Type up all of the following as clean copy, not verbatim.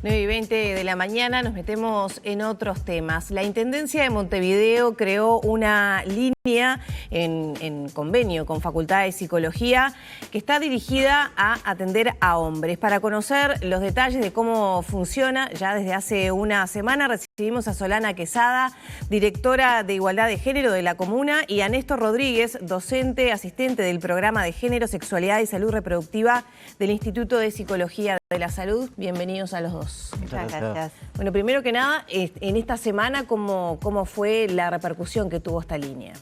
9:20 de la mañana nos metemos en otros temas. La Intendencia de Montevideo creó una línea en convenio con Facultad de Psicología que está dirigida a atender a hombres. Para conocer los detalles de cómo funciona, ya desde hace una semana recibimos a Solana Quesada, directora de Igualdad de Género de la Comuna, y a Néstor Rodríguez, docente asistente del Programa de Género, Sexualidad y Salud Reproductiva del Instituto de Psicología de la Salud. Bienvenidos a los dos. Muchas gracias. Bueno, primero que nada, en esta semana, ¿cómo fue la repercusión que tuvo esta línea?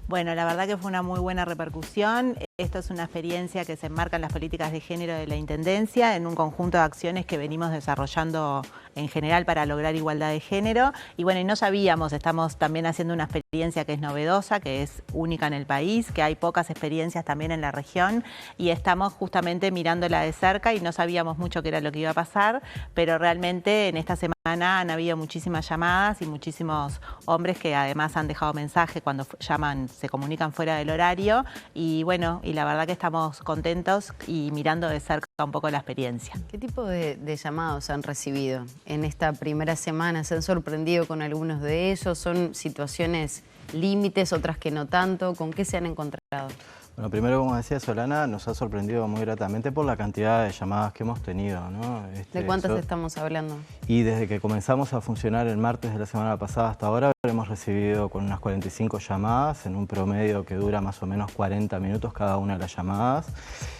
Bueno, la verdad que fue una muy buena repercusión. Esto es una experiencia que se enmarca en las políticas de género de la Intendencia, en un conjunto de acciones que venimos desarrollando en general para lograr igualdad de género. Y bueno, y no sabíamos, estamos también haciendo una experiencia que es novedosa, que es única en el país, que hay pocas experiencias también en la región, y estamos justamente mirándola de cerca y no sabíamos mucho qué era lo que iba a pasar, pero realmente en esta semana han habido muchísimas llamadas y muchísimos hombres que además han dejado mensaje cuando llaman, se comunican fuera del horario, y bueno, y la verdad que estamos contentos y mirando de cerca un poco la experiencia. ¿Qué tipo de llamados han recibido en esta primera semana? ¿Se han sorprendido con algunos de ellos? ¿Son situaciones límites, otras que no tanto? ¿Con qué se han encontrado? Bueno, primero, como decía Solana, nos ha sorprendido muy gratamente por la cantidad de llamadas que hemos tenido, ¿no? ¿De cuántas estamos hablando? Y desde que comenzamos a funcionar el martes de la semana pasada hasta ahora, hemos recibido con unas 45 llamadas, en un promedio que dura más o menos 40 minutos cada una de las llamadas,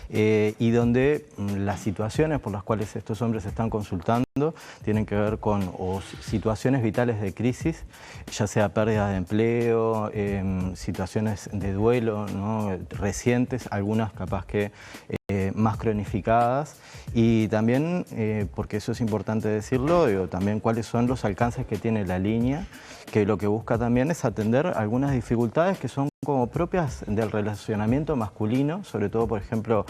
y donde las situaciones por las cuales estos hombres están consultando tienen que ver con situaciones vitales de crisis, ya sea pérdida de empleo, situaciones de duelo, ¿no?, recientes, algunas capaz que más cronificadas, y también, porque eso es importante decirlo, también cuáles son los alcances que tiene la línea, que lo que busca también es atender algunas dificultades que son como propias del relacionamiento masculino, sobre todo, por ejemplo,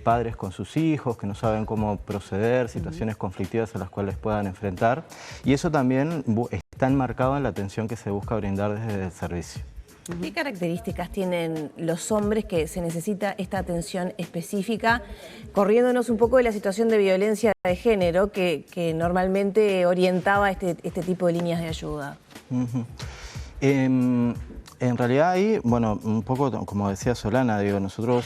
padres con sus hijos que no saben cómo proceder, situaciones conflictivas a las cuales puedan enfrentar, y eso también está enmarcado en la atención que se busca brindar desde el servicio. ¿Qué características tienen los hombres que se necesita esta atención específica, corriéndonos un poco de la situación de violencia de género que normalmente orientaba este tipo de líneas de ayuda? En realidad ahí, bueno, un poco como decía Solana, digo, nosotros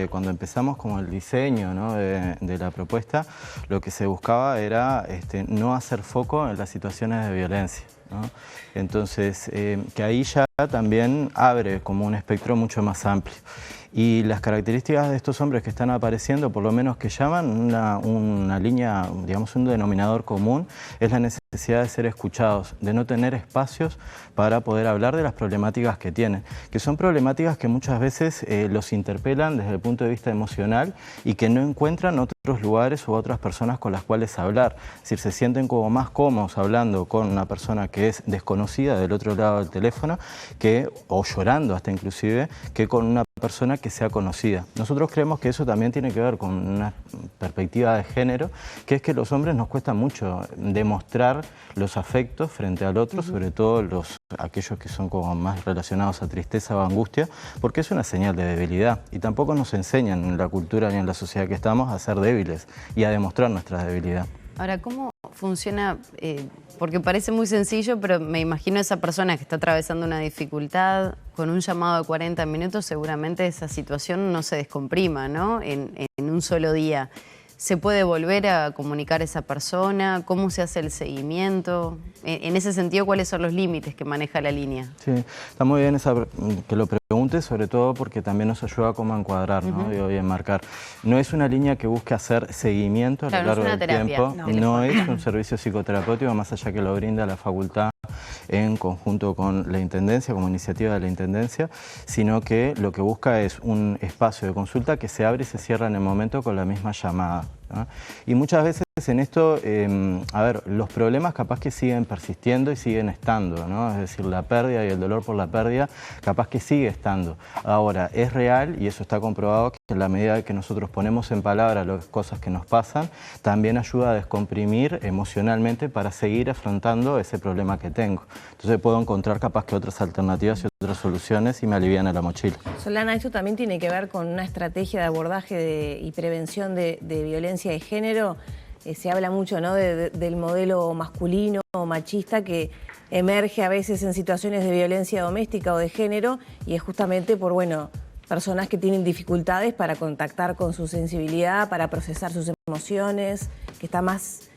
cuando empezamos como el diseño, ¿no?, de la propuesta, lo que se buscaba era no hacer foco en las situaciones de violencia, ¿no? Entonces, que ahí ya también abre como un espectro mucho más amplio. Y las características de estos hombres que están apareciendo, por lo menos que llaman una línea, digamos un denominador común, es la necesidad de ser escuchados, de no tener espacios para poder hablar de las problemáticas que tienen, que son problemáticas que muchas veces los interpelan desde el punto de vista emocional y que no encuentran otros lugares u otras personas con las cuales hablar. Es decir, se sienten como más cómodos hablando con una persona que es desconocida del otro lado del teléfono, o llorando hasta inclusive, que con una persona que sea conocida. Nosotros creemos que eso también tiene que ver con una perspectiva de género, que es que los hombres nos cuesta mucho demostrar los afectos frente al otro, sobre todo aquellos que son como más relacionados a tristeza o angustia, porque es una señal de debilidad, y tampoco nos enseñan en la cultura ni en la sociedad que estamos a ser débiles y a demostrar nuestra debilidad. Ahora, ¿cómo funciona? Porque parece muy sencillo, pero me imagino esa persona que está atravesando una dificultad, con un llamado de 40 minutos, seguramente esa situación no se descomprima, ¿no?, en un solo día. ¿Se puede volver a comunicar a esa persona? ¿Cómo se hace el seguimiento? En ese sentido, ¿cuáles son los límites que maneja la línea? Sí, está muy bien que lo preguntes, sobre todo porque también nos ayuda como a encuadrar, ¿no?, y a enmarcar. No es una línea que busque hacer seguimiento a lo largo del tiempo, no es un servicio psicoterapéutico, más allá que lo brinda la facultad en conjunto con la Intendencia, como iniciativa de la Intendencia, sino que lo que busca es un espacio de consulta que se abre y se cierra en el momento con la misma llamada, ¿no? Y muchas veces en esto, los problemas capaz que siguen persistiendo y siguen estando, ¿no? Es decir, la pérdida y el dolor por la pérdida capaz que sigue estando. Ahora, es real, y eso está comprobado, que en la medida que nosotros ponemos en palabras las cosas que nos pasan, también ayuda a descomprimir emocionalmente para seguir afrontando ese problema que tengo. Entonces puedo encontrar capaz que otras alternativas y otras soluciones y me alivian a la mochila. Solana, esto también tiene que ver con una estrategia de abordaje y prevención de violencia de género se habla mucho, ¿no?, del modelo masculino o machista que emerge a veces en situaciones de violencia doméstica o de género, y es justamente por, bueno, personas que tienen dificultades para contactar con su sensibilidad, para procesar sus emociones, que está más,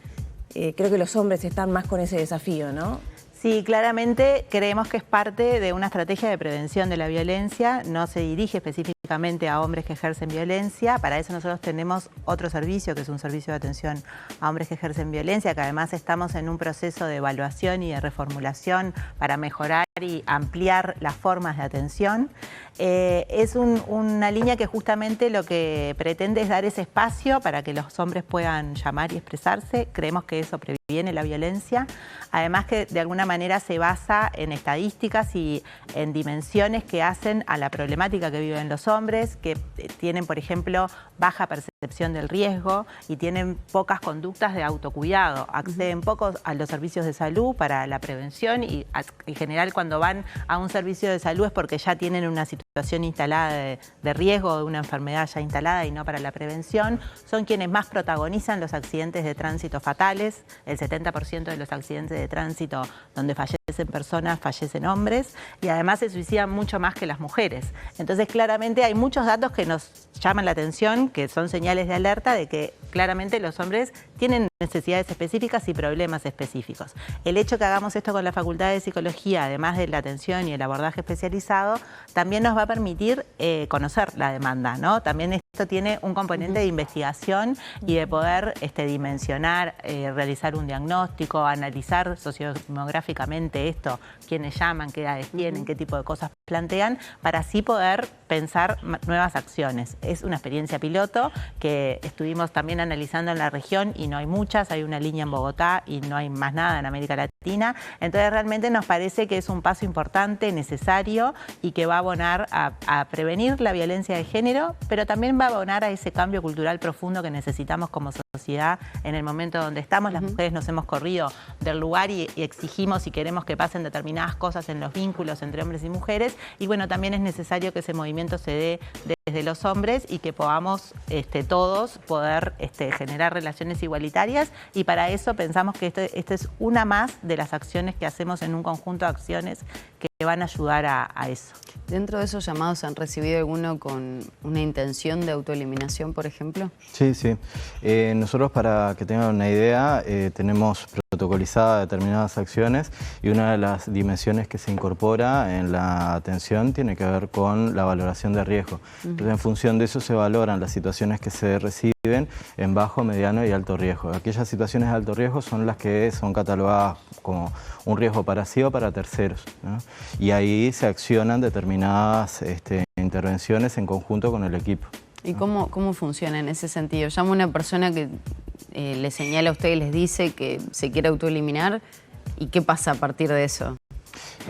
creo que los hombres están más con ese desafío, ¿no? Sí, claramente creemos que es parte de una estrategia de prevención de la violencia, no se dirige específicamente a hombres que ejercen violencia. Para eso nosotros tenemos otro servicio, que es un servicio de atención a hombres que ejercen violencia, que además estamos en un proceso de evaluación y de reformulación para mejorar y ampliar las formas de atención. Es una línea que justamente lo que pretende es dar ese espacio para que los hombres puedan llamar y expresarse. Creemos que eso previene la violencia. Además que de alguna manera se basa en estadísticas y en dimensiones que hacen a la problemática que viven los hombres, que tienen, por ejemplo, baja percepción del riesgo y tienen pocas conductas de autocuidado. Acceden poco a los servicios de salud para la prevención y en general cuando van a un servicio de salud es porque ya tienen una situación instalada de riesgo, de una enfermedad ya instalada y no para la prevención. Son quienes más protagonizan los accidentes de tránsito fatales. El 70% de los accidentes de tránsito donde fallecen personas, fallecen hombres, y además se suicidan mucho más que las mujeres. Entonces claramente hay muchos datos que nos llaman la atención, que son señales de alerta de que claramente los hombres tienen necesidades específicas y problemas específicos. El hecho que hagamos esto con la Facultad de Psicología, además de la atención y el abordaje especializado, también nos va a permitir conocer la demanda, ¿no? También esto tiene un componente de investigación y de poder dimensionar, realizar un diagnóstico, analizar sociodemográficamente esto, quiénes llaman, qué edades tienen, qué tipo de cosas plantean, para así poder pensar nuevas acciones. Es una experiencia piloto que estuvimos también analizando en la región y no hay muchas, hay una línea en Bogotá y no hay más nada en América Latina. Entonces realmente nos parece que es un paso importante, necesario y que va a abonar a prevenir la violencia de género, pero también va a abonar a ese cambio cultural profundo que necesitamos como sociedad en el momento donde estamos. Las mujeres nos hemos corrido del lugar y exigimos y queremos que pasen determinadas cosas en los vínculos entre hombres y mujeres, y bueno, también es necesario que ese movimiento se dé desde los hombres y que podamos todos poder generar relaciones igualitarias, y para eso pensamos que esta es una más de las acciones que hacemos en un conjunto de acciones que van a ayudar a eso. ¿Dentro de esos llamados han recibido alguno con una intención de autoeliminación, por ejemplo? Sí, sí. Nosotros, para que tengan una idea, tenemos protocolizadas determinadas acciones, y una de las dimensiones que se incorpora en la atención tiene que ver con la valoración de riesgo. Entonces, en función de eso se valoran las situaciones que se reciben en bajo, mediano y alto riesgo. Aquellas situaciones de alto riesgo son las que son catalogadas como un riesgo para sí o para terceros, ¿no? Y ahí se accionan determinadas intervenciones en conjunto con el equipo. ¿Y cómo funciona en ese sentido? Llama una persona que le señala a usted y les dice que se quiere autoeliminar, ¿y qué pasa a partir de eso?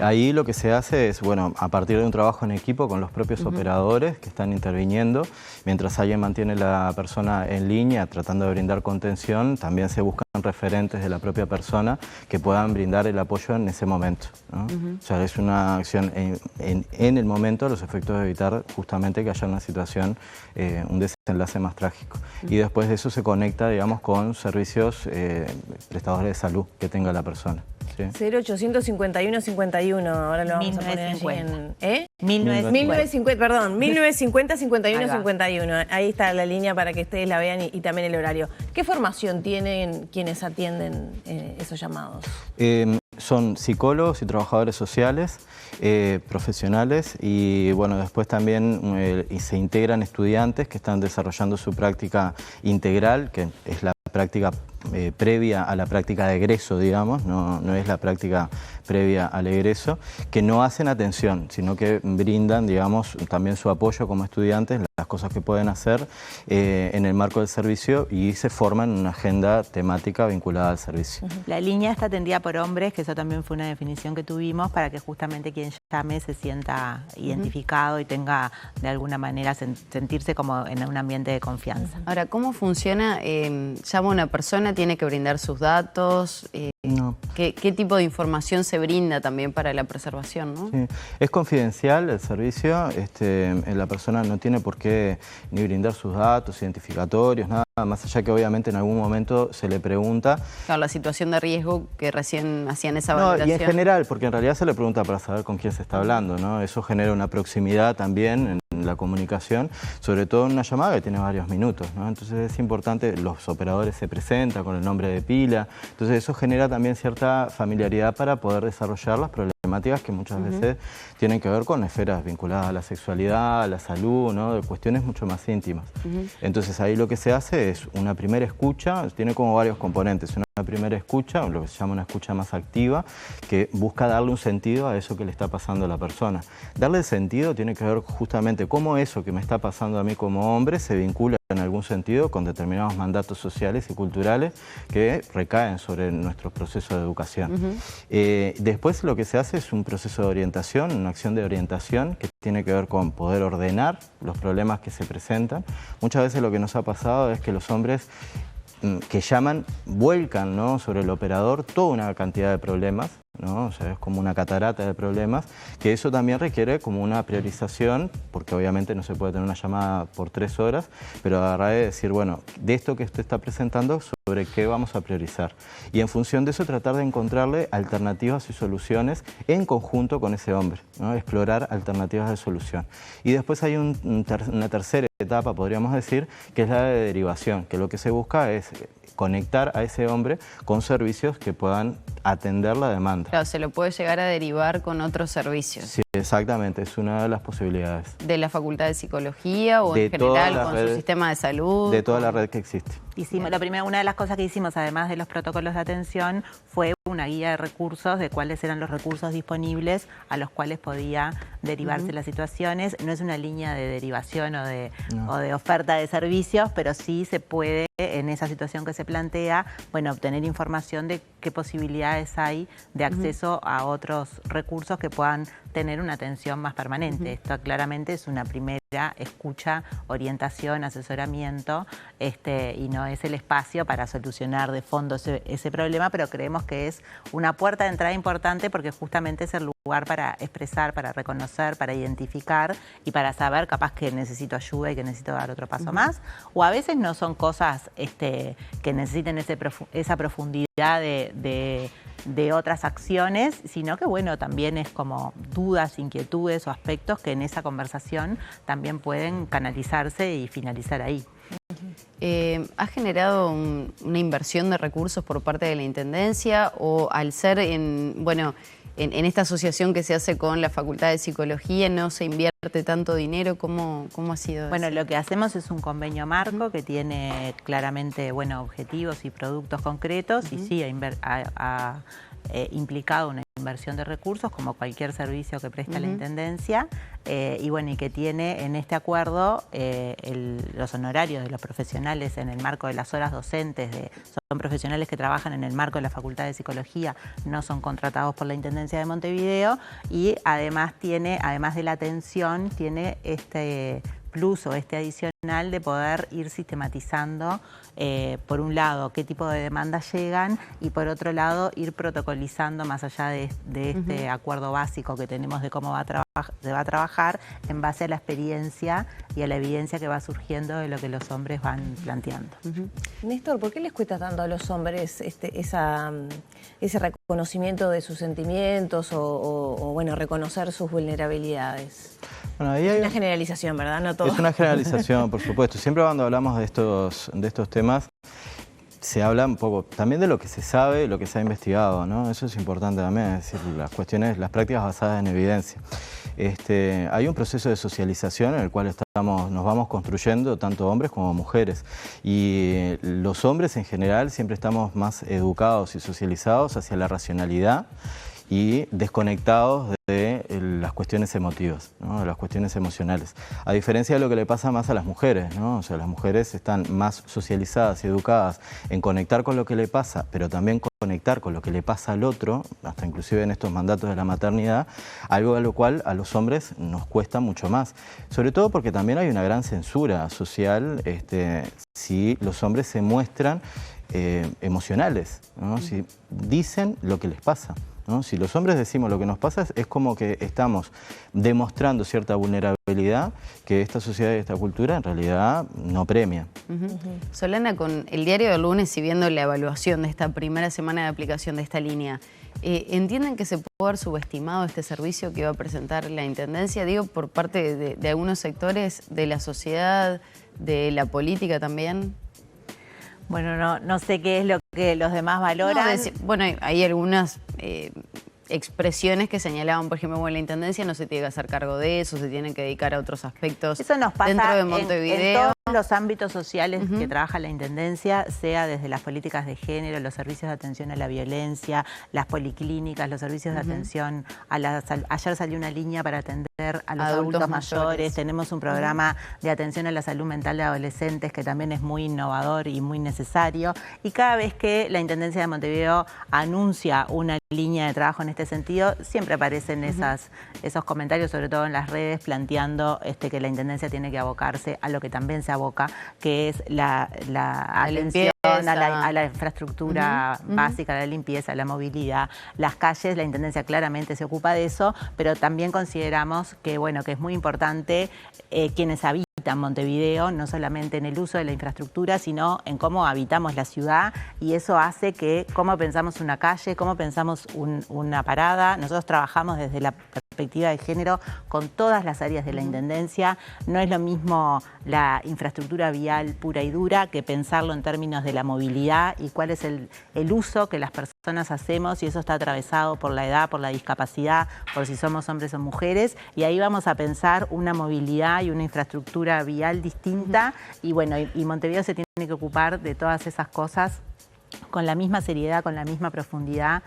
Ahí lo que se hace es, bueno, a partir de un trabajo en equipo con los propios operadores que están interviniendo, mientras alguien mantiene la persona en línea tratando de brindar contención, también se buscan referentes de la propia persona que puedan brindar el apoyo en ese momento, ¿no? O sea, es una acción en el momento a los efectos de evitar justamente que haya una situación, un desenlace más trágico. Y después de eso se conecta, digamos, con servicios prestadores de salud que tenga la persona. ¿Sí? 0800 51 51, ahora lo vamos a poner allí en... 1950, perdón, 1950 51 51. Ahí está la línea para que ustedes la vean y también el horario. ¿Qué formación tienen quienes atienden esos llamados? Son psicólogos y trabajadores sociales, profesionales, y bueno, después también se integran estudiantes que están desarrollando su práctica integral, que es la práctica previa a la práctica de egreso, digamos, no es la práctica previa al egreso, que no hacen atención, sino que brindan, digamos, también su apoyo como estudiantes, las cosas que pueden hacer en el marco del servicio, y se forman una agenda temática vinculada al servicio. La línea está atendida por hombres, que eso también fue una definición que tuvimos, para que justamente quien llame se sienta identificado y tenga de alguna manera sentirse como en un ambiente de confianza. Ahora, ¿cómo funciona? Llama una persona, tiene que brindar sus datos. No. ¿Qué tipo de información se brinda también para la preservación, ¿no? Sí. Es confidencial el servicio, la persona no tiene por qué ni brindar sus datos identificatorios, nada. más allá que obviamente en algún momento se le pregunta. Claro, la situación de riesgo que recién hacían esa No, valoración. y en general, porque en realidad se le pregunta para saber con quién se está hablando, ¿no? Eso genera una proximidad también en la comunicación, sobre todo en una llamada que tiene varios minutos, ¿no? Entonces es importante, los operadores se presentan con el nombre de pila, entonces eso genera también cierta familiaridad para poder desarrollar las problemáticas que muchas veces tienen que ver con esferas vinculadas a la sexualidad, a la salud, ¿no? De cuestiones mucho más íntimas. Entonces ahí lo que se hace es una primera escucha, tiene como varios componentes. Una primera escucha, lo que se llama una escucha más activa, que busca darle un sentido a eso que le está pasando a la persona. Darle sentido tiene que ver justamente cómo eso que me está pasando a mí como hombre se vincula en algún sentido con determinados mandatos sociales y culturales que recaen sobre nuestro proceso de educación. Después lo que se hace es un proceso de orientación, una acción de orientación que tiene que ver con poder ordenar los problemas que se presentan. Muchas veces lo que nos ha pasado es que los hombres que llaman, vuelcan, ¿no?, sobre el operador toda una cantidad de problemas, ¿no? O sea, es como una catarata de problemas, que eso también requiere como una priorización, porque obviamente no se puede tener una llamada por 3 horas, pero agarrar y decir, bueno, de esto que usted está presentando, sobre qué vamos a priorizar. Y en función de eso tratar de encontrarle alternativas y soluciones en conjunto con ese hombre, ¿no? Explorar alternativas de solución. Y después hay una tercera etapa, podríamos decir, que es la de derivación, que lo que se busca es conectar a ese hombre con servicios que puedan atender la demanda. Claro, se lo puede llegar a derivar con otros servicios. Sí, exactamente, es una de las posibilidades. ¿De la Facultad de Psicología o De en general toda la con red, su sistema de salud? De toda la red que existe. Una de las cosas que hicimos, además de los protocolos de atención, fue una guía de recursos de cuáles eran los recursos disponibles a los cuales podía derivarse las situaciones. No es una línea de derivación o de oferta de servicios, pero sí se puede, en esa situación que se plantea, bueno, obtener información de qué posibilidades hay de acceso a otros recursos que puedan tener una atención más permanente. Esto claramente es una primera escucha, orientación, asesoramiento, y no es el espacio para solucionar de fondo ese problema, pero creemos que es una puerta de entrada importante porque justamente es el lugar para expresar, para reconocer, para identificar y para saber capaz que necesito ayuda y que necesito dar otro paso más, o a veces no son cosas que necesiten esa profundidad de otras acciones, sino que bueno, también es como dudas, inquietudes o aspectos que en esa conversación también pueden canalizarse y finalizar ahí. ¿Ha generado una inversión de recursos por parte de la Intendencia o al ser en esta asociación que se hace con la Facultad de Psicología no se invierte tanto dinero? ¿Cómo ha sido Bueno, eso? lo que hacemos es un convenio marco que tiene claramente objetivos y productos concretos y sí ha implicado una inversión de recursos como cualquier servicio que presta la Intendencia y que tiene en este acuerdo los honorarios de los profesionales en el marco de las horas docentes, son profesionales que trabajan en el marco de la Facultad de Psicología, no son contratados por la Intendencia de Montevideo y además de la atención, tiene este plus o este adicional de poder ir sistematizando, por un lado, qué tipo de demandas llegan y por otro lado, ir protocolizando más allá de este acuerdo básico que tenemos de cómo se va a trabajar en base a la experiencia y a la evidencia que va surgiendo de lo que los hombres van planteando. Néstor, ¿por qué les cuesta tanto a los hombres ese reconocimiento de sus sentimientos o reconocer sus vulnerabilidades? Bueno, ahí hay una generalización, ¿verdad? No todo. Es una generalización, por supuesto. Siempre cuando hablamos de estos temas, se habla un poco también de lo que se sabe, lo que se ha investigado, ¿no? Eso es importante también, es decir, las prácticas basadas en evidencia. Hay un proceso de socialización en el cual nos vamos construyendo, tanto hombres como mujeres. Y los hombres en general siempre estamos más educados y socializados hacia la racionalidad y desconectados de las cuestiones emotivas, ¿no? De las cuestiones emocionales. A diferencia de lo que le pasa más a las mujeres, ¿no? O sea, las mujeres están más socializadas y educadas en conectar con lo que le pasa, pero también conectar con lo que le pasa al otro, hasta inclusive en estos mandatos de la maternidad, algo a lo cual a los hombres nos cuesta mucho más. Sobre todo porque también hay una gran censura social si los hombres se muestran emocionales, ¿no? Si dicen lo que les pasa. ¿no? Si los hombres decimos lo que nos pasa, es como que estamos demostrando cierta vulnerabilidad que esta sociedad y esta cultura en realidad no premia. Solana, con el diario del lunes y viendo la evaluación de esta primera semana de aplicación de esta línea, ¿entienden que se puede haber subestimado este servicio que va a presentar la Intendencia? Digo, por parte de algunos sectores de la sociedad, de la política también. Bueno, no sé qué es lo que los demás valoran. Bueno, hay algunas expresiones que señalaban, por ejemplo, bueno, la Intendencia no se tiene que hacer cargo de eso, se tiene que dedicar a otros aspectos. Eso nos pasa dentro de Montevideo. en todos los ámbitos sociales que trabaja la Intendencia, sea desde las políticas de género, los servicios de atención a la violencia, las policlínicas, los servicios de atención a la salud. Ayer salió una línea para atender a los adultos mayores. Tenemos un programa de atención a la salud mental de adolescentes que también es muy innovador y muy necesario. Y cada vez que la Intendencia de Montevideo anuncia una línea de trabajo en este sentido, siempre aparecen esos comentarios, sobre todo en las redes, planteando que la Intendencia tiene que abocarse a lo que también se aboca, que es la atención a la infraestructura básica, la limpieza, la movilidad, las calles. La Intendencia claramente se ocupa de eso, pero también consideramos que, bueno, que es muy importante quienes habitan Montevideo, no solamente en el uso de la infraestructura, sino en cómo habitamos la ciudad, y eso hace que cómo pensamos una calle, cómo pensamos una parada. Nosotros trabajamos desde la perspectiva de género con todas las áreas de la Intendencia. No es lo mismo la infraestructura vial pura y dura que pensarlo en términos de la movilidad y cuál es el uso que las personas hacemos, y eso está atravesado por la edad, por la discapacidad, por si somos hombres o mujeres, y ahí vamos a pensar una movilidad y una infraestructura vial distinta. Y bueno, y Montevideo se tiene que ocupar de todas esas cosas con la misma seriedad, con la misma profundidad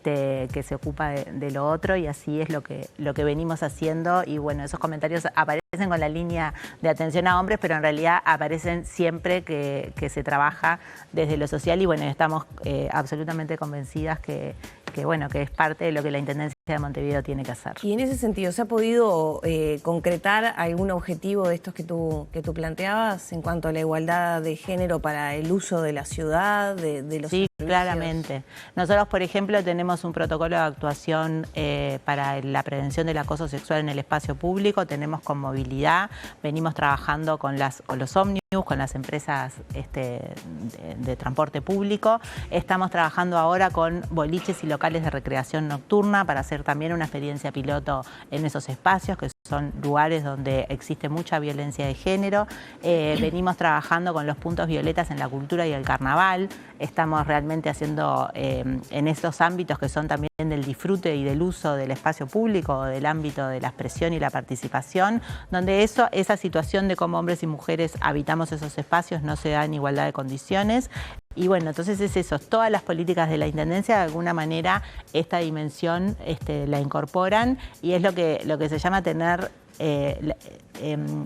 que se ocupa de lo otro, y así es lo que venimos haciendo. Y bueno, esos comentarios aparecen con la línea de atención a hombres, pero en realidad aparecen siempre que se trabaja desde lo social, y bueno, estamos absolutamente convencidas que es parte de lo que la Intendencia de Montevideo tiene que hacer. Y en ese sentido, ¿se ha podido concretar algún objetivo de estos que tú planteabas en cuanto a la igualdad de género para el uso de la ciudad, de los servicios? Claramente. Nosotros, por ejemplo, tenemos un protocolo de actuación para la prevención del acoso sexual en el espacio público. Tenemos con movilidad, venimos trabajando con los ómnibus, con las empresas de transporte público. Estamos trabajando ahora con boliches y locales de recreación nocturna para hacer también una experiencia piloto en esos espacios, que son lugares donde existe mucha violencia de género. Venimos trabajando con los puntos violetas en la cultura y el carnaval. Estamos realmente haciendo en estos ámbitos que son también del disfrute y del uso del espacio público, del ámbito de la expresión y la participación, donde esa situación de cómo hombres y mujeres habitamos esos espacios no se da en igualdad de condiciones. Y bueno, entonces es eso, todas las políticas de la Intendencia de alguna manera esta dimensión la incorporan, y es lo que se llama tener,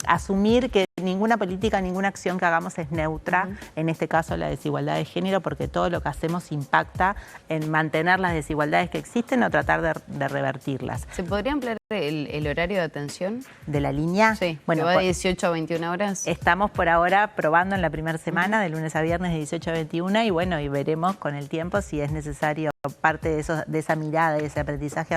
asumir que ninguna política, ninguna acción que hagamos es neutra, en este caso la desigualdad de género, porque todo lo que hacemos impacta en mantener las desigualdades que existen o tratar de revertirlas. ¿Se podría ampliar el horario de atención? ¿De la línea? Sí, bueno, que va de 18 a 21 horas. Estamos por ahora probando en la primera semana, de lunes a viernes de 18 a 21, y bueno, y veremos con el tiempo si es necesario parte de esa mirada y ese aprendizaje